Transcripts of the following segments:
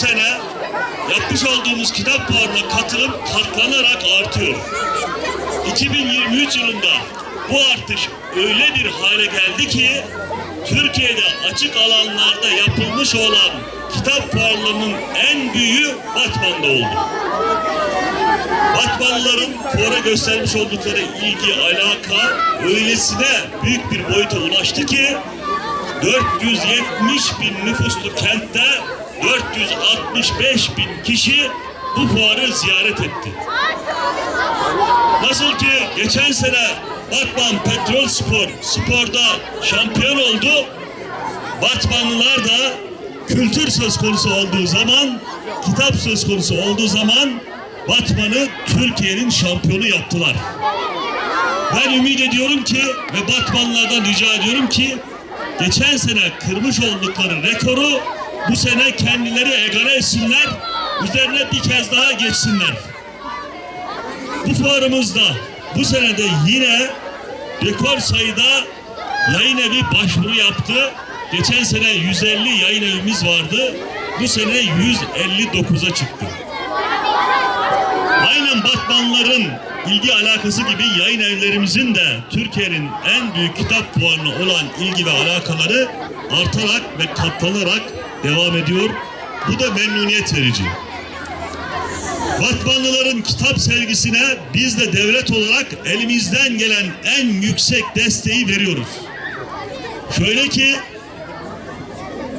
sene yapmış olduğumuz kitap fuarına katılım katlanarak artıyor. 2023 yılında bu artış öyle bir hale geldi ki Türkiye'de açık alanlarda yapılmış olan kitap fuarlarının en büyüğü Batman'da oldu. Batmanlıların fuara göstermiş oldukları ilgi, alaka öylesine büyük bir boyuta ulaştı ki 470 bin nüfuslu kentte 465 bin kişi bu fuarı ziyaret etti. Nasıl ki geçen sene Batman Petrol sporda şampiyon oldu, Batmanlılar da kültür söz konusu olduğu zaman, kitap söz konusu olduğu zaman Batman'ı Türkiye'nin şampiyonu yaptılar. Ben ümit ediyorum ki ve Batmanlılardan rica ediyorum ki geçen sene kırmış oldukları rekoru bu sene kendileri egale etsinler, üzerine bir kez daha geçsinler. Bu fuarımızda bu sene de yine rekor sayıda yayın evi başvuru yaptı. Geçen sene 150 yayın evimiz vardı. Bu sene 159'a çıktı. Aynen Batmanlıların ilgi alakası gibi yayın evlerimizin de Türkiye'nin en büyük kitap fuarına olan ilgi ve alakaları artarak ve katlanarak devam ediyor. Bu da memnuniyet verici. Batmanlıların kitap sevgisine biz de devlet olarak elimizden gelen en yüksek desteği veriyoruz. Şöyle ki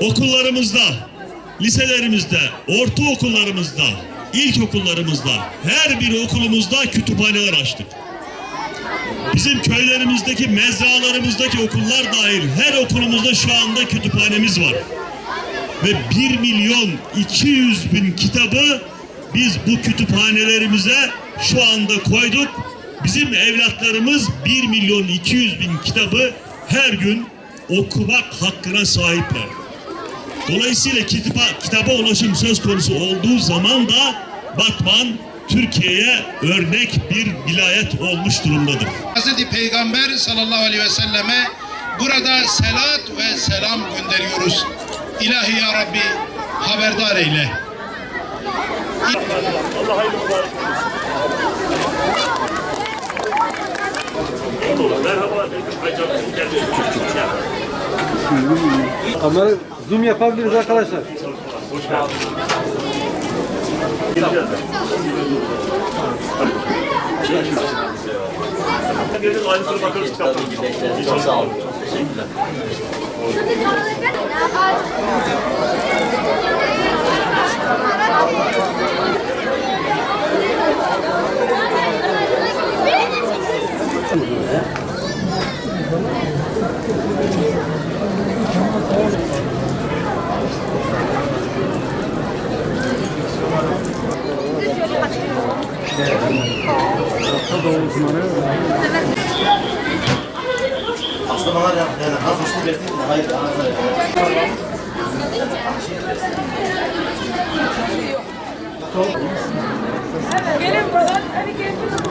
okullarımızda, liselerimizde, ortaokullarımızda, ilkokullarımızda, her bir okulumuzda kütüphaneler açtık. Bizim köylerimizdeki, mezralarımızdaki okullar dahil her okulumuzda şu anda kütüphanemiz var. Ve 1.200.000 kitabı biz bu kütüphanelerimize şu anda koyduk. Bizim evlatlarımız 1.200.000 kitabı her gün okumak hakkına sahipler. Dolayısıyla kitaba ulaşım söz konusu olduğu zaman da Batman Türkiye'ye örnek bir vilayet olmuş durumdadır. Hazreti Peygamber sallallahu aleyhi ve selleme burada selat ve selam gönderiyoruz. İlahi ya Rabbi haberdar eyle. Allah hayırlı mübarek Merhaba. Ama zoom yapabiliriz arkadaşlar. Hoş geldiniz. Gelin aynısını bakarız kitaplarımıza. Çok sağ olun. Teşekkürler. Aslamalar yani nasıl işte versin de hayır. Gelin buradan, hadi gelin.